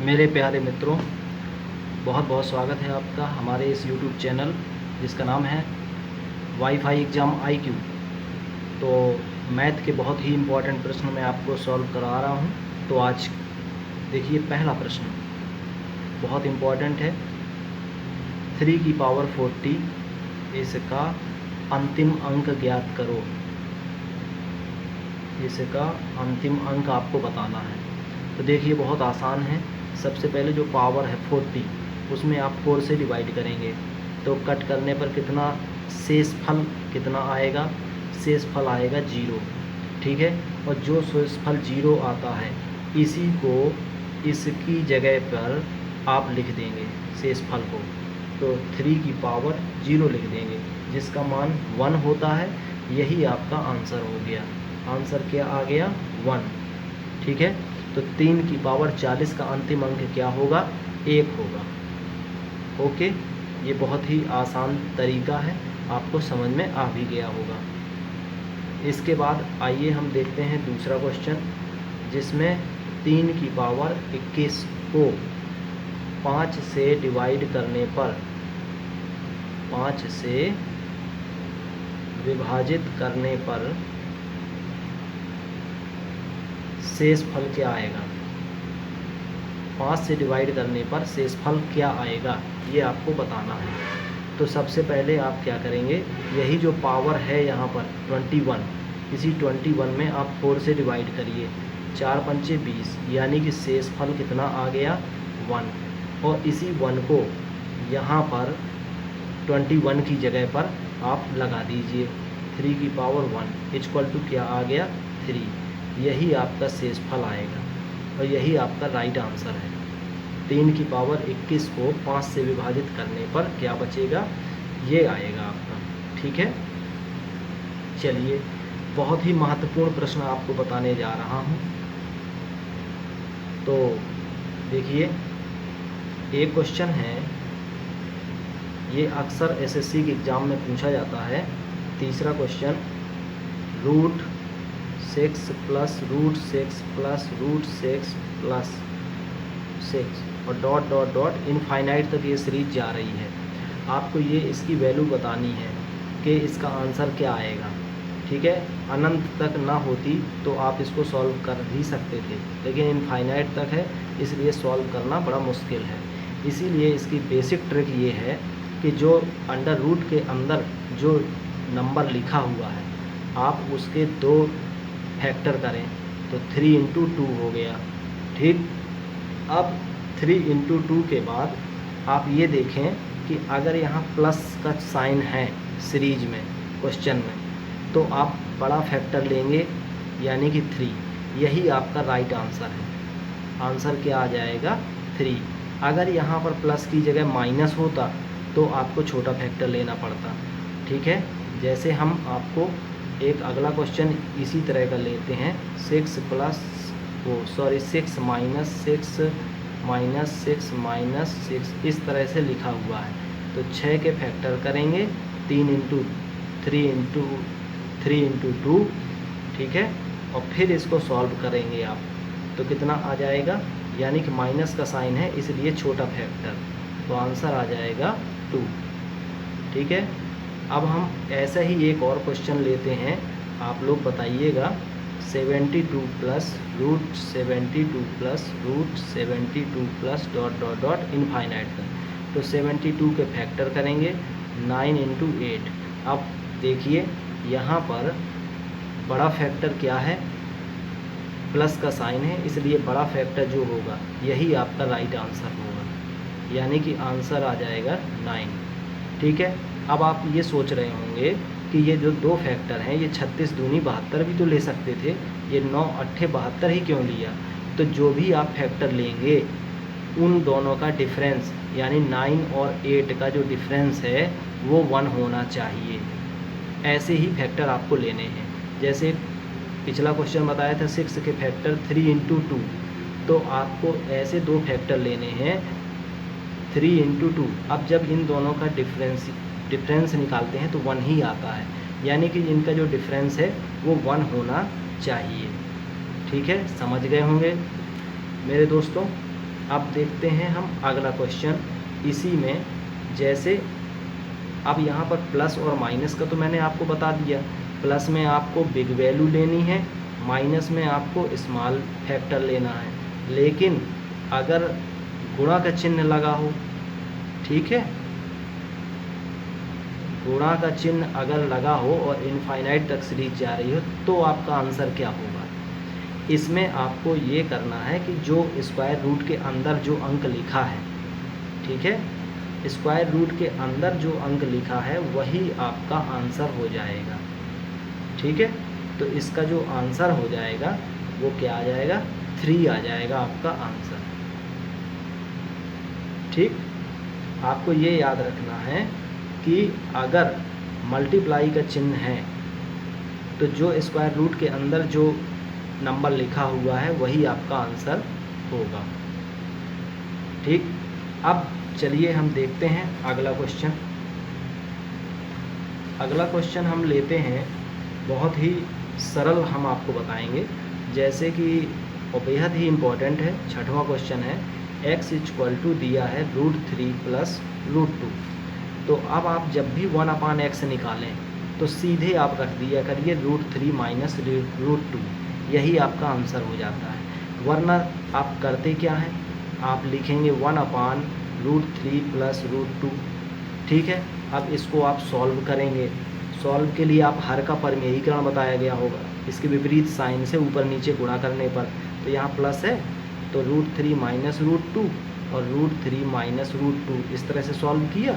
मेरे प्यारे मित्रों, बहुत बहुत स्वागत है आपका हमारे इस YouTube चैनल जिसका नाम है वाईफाई एग्ज़ाम IQ। तो मैथ के बहुत ही इम्पोर्टेंट प्रश्न मैं आपको सॉल्व करा रहा हूँ। तो आज देखिए, पहला प्रश्न बहुत इम्पोर्टेंट है। 3 की पावर 40 इसका अंतिम अंक ज्ञात करो। इसका अंतिम अंक आपको बताना है। तो देखिए, बहुत आसान है। सबसे पहले जो पावर है 40, उसमें आप 4 से डिवाइड करेंगे तो कट करने पर कितना शेषफल कितना आएगा? शेषफल आएगा 0। ठीक है। और जो शेषफल 0 आता है, इसी को इसकी जगह पर आप लिख देंगे शेषफल को। तो 3 की पावर 0 लिख देंगे, जिसका मान 1 होता है। यही आपका आंसर हो गया। आंसर क्या आ गया? 1। ठीक है। तो 3 की पावर 40 का अंतिम अंक क्या होगा? 1 होगा। ओके, ये बहुत ही आसान तरीका है, आपको समझ में आ भी गया होगा। इसके बाद आइए हम देखते हैं दूसरा क्वेश्चन, जिसमें 3 की पावर 21 को 5 से डिवाइड करने पर, 5 से विभाजित करने पर शेषफल क्या आएगा? 5 से डिवाइड करने पर शेषफल क्या आएगा, ये आपको बताना है। तो सबसे पहले आप क्या करेंगे, यही जो पावर है यहाँ पर 21, इसी 21 में आप 4 से डिवाइड करिए। 4 पंचे 20, यानी कि शेषफल कितना आ गया? 1। और इसी 1 को यहाँ पर 21 की जगह पर आप लगा दीजिए। 3 की पावर 1 इक्वल टू क्या आ गया? 3। यही आपका शेषफल आएगा और यही आपका राइट आंसर है। 3 की पावर 21 को 5 से विभाजित करने पर क्या बचेगा? ये आएगा आपका। ठीक है। चलिए, बहुत ही महत्वपूर्ण प्रश्न आपको बताने जा रहा हूँ। तो देखिए, एक क्वेश्चन है, ये अक्सर SSC के एग्ज़ाम में पूछा जाता है। तीसरा क्वेश्चन, √6 प्लस √6 प्लस √6 प्लस 6 और डॉट डॉट डॉट इनफाइनाइट तक ये सीरीज जा रही है। आपको ये इसकी वैल्यू बतानी है कि इसका आंसर क्या आएगा। ठीक है। अनंत तक ना होती तो आप इसको सॉल्व कर ही सकते थे, लेकिन इनफाइनाइट तक है, इसलिए सॉल्व करना बड़ा मुश्किल है। इसीलिए इसकी बेसिक ट्रिक ये है कि जो अंडर रूट के अंदर जो नंबर लिखा हुआ है, आप उसके 2 फैक्टर करें तो 3 × 2 हो गया। ठीक। अब 3 × 2 के बाद आप ये देखें कि अगर यहाँ प्लस का साइन है सीरीज में, क्वेश्चन में, तो आप बड़ा फैक्टर लेंगे, यानी कि 3। यही आपका राइट आंसर है। आंसर क्या आ जाएगा? 3। अगर यहाँ पर प्लस की जगह माइनस होता तो आपको छोटा फैक्टर लेना पड़ता। ठीक है। जैसे हम आपको एक अगला क्वेश्चन इसी तरह का लेते हैं। 6 माइनस 6 माइनस 6 इस तरह से लिखा हुआ है। तो 6 के फैक्टर करेंगे, 3 × 2। ठीक है। और फिर इसको सॉल्व करेंगे आप, तो कितना आ जाएगा? यानी कि माइनस का साइन है, इसलिए छोटा फैक्टर, तो आंसर आ जाएगा 2। ठीक है। अब हम ऐसा ही एक और क्वेश्चन लेते हैं, आप लोग बताइएगा। 72 plus √72 plus √72 plus dot dot dot infinite तक। तो 72 के फैक्टर करेंगे, 9 × 8। अब देखिए, यहाँ पर बड़ा फैक्टर क्या है? प्लस का साइन है, इसलिए बड़ा फैक्टर जो होगा यही आपका राइट आंसर होगा, यानी कि आंसर आ जाएगा 9। ठीक है। अब आप ये सोच रहे होंगे कि ये जो 2 फैक्टर हैं, ये 36 दूनी 72 भी तो ले सकते थे, ये 9 8 72 ही क्यों लिया? तो जो भी आप फैक्टर लेंगे, उन दोनों का डिफरेंस, यानी 9 और 8 का जो डिफरेंस है वो 1 होना चाहिए। ऐसे ही फैक्टर आपको लेने हैं। जैसे पिछला क्वेश्चन बताया था 6 के फैक्टर 3 × 2, तो आपको ऐसे 2 फैक्टर लेने हैं 3 × 2। अब जब इन दोनों का डिफरेंस निकालते हैं तो 1 ही आता है, यानी कि इनका जो डिफरेंस है वो 1 होना चाहिए। ठीक है, समझ गए होंगे मेरे दोस्तों। अब देखते हैं हम अगला क्वेश्चन। इसी में जैसे अब यहाँ पर प्लस और माइनस का तो मैंने आपको बता दिया। प्लस में आपको बिग वैल्यू लेनी है, माइनस में आपको स्मॉल फैक्टर लेना है। लेकिन अगर गुणा का चिन्ह लगा हो, ठीक है, गुणा का चिन्ह अगर लगा हो और इनफाइनाइट तक सीरीज जा रही हो तो आपका आंसर क्या होगा। इसमें आपको ये करना है कि जो स्क्वायर रूट के अंदर जो अंक लिखा है, ठीक है, स्क्वायर रूट के अंदर जो अंक लिखा है वही आपका आंसर हो जाएगा। ठीक है, तो इसका जो आंसर हो जाएगा वो क्या आ जाएगा, 3 आ जाएगा आपका आंसर। ठीक, आपको ये याद रखना है कि अगर मल्टीप्लाई का चिन्ह है तो जो स्क्वायर रूट के अंदर जो नंबर लिखा हुआ है वही आपका आंसर होगा। ठीक, अब चलिए हम देखते हैं अगला क्वेश्चन। अगला क्वेश्चन हम लेते हैं, बहुत ही सरल हम आपको बताएंगे, जैसे कि और बेहद ही इम्पोर्टेंट है। 6वां क्वेश्चन है, x = दिया है √3 + √2। तो अब आप जब भी 1/x निकालें तो सीधे आप रख दिया करिए √3 - √2, यही आपका आंसर हो जाता है। वरना आप करते क्या हैं, आप लिखेंगे 1/√3 + √2। ठीक है, अब इसको आप सॉल्व करेंगे। सॉल्व के लिए आप हर का परमेयीकरण बताया गया होगा, इसके विपरीत साइन से ऊपर नीचे गुणा करने पर। तो यहाँ प्लस है तो √3 - √2 और √3 - √2 इस तरह से सॉल्व किया।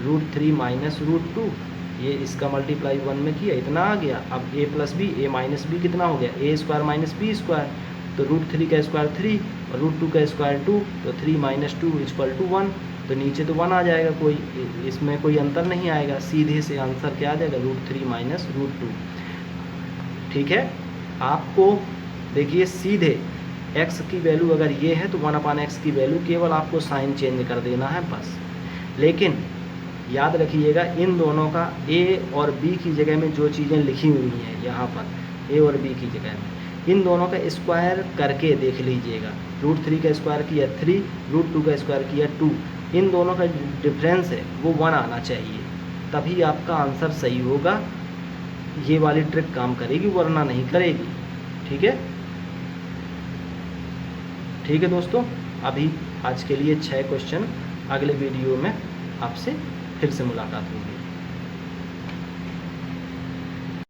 √3 - √2 ये इसका मल्टीप्लाई 1 में किया, इतना आ गया। अब a + b, a - b कितना हो गया, a² - b²। तो √3 का स्क्वायर 3 और √2 का स्क्वायर 2, तो 3 - 2 = 1। तो नीचे तो 1 आ जाएगा, कोई इसमें कोई अंतर नहीं आएगा, सीधे से आंसर क्या आ जाएगा, √3 - √2। ठीक है, आपको देखिए सीधे x की वैल्यू अगर ये है तो 1/x की वैल्यू केवल आपको साइन चेंज कर देना है बस। लेकिन याद रखिएगा इन दोनों का a और b की जगह में जो चीज़ें लिखी हुई हैं यहाँ पर a और b की जगह में, इन दोनों का स्क्वायर करके देख लीजिएगा। √3 का स्क्वायर किया 3, √2 का स्क्वायर किया 2, इन दोनों का डिफरेंस है वो 1 आना चाहिए, तभी आपका आंसर सही होगा। ये वाली ट्रिक काम करेगी, वरना नहीं करेगी। ठीक है, ठीक है दोस्तों, अभी आज के लिए 6 क्वेश्चन, अगले वीडियो में आपसे फिर से मुलाकात होगी।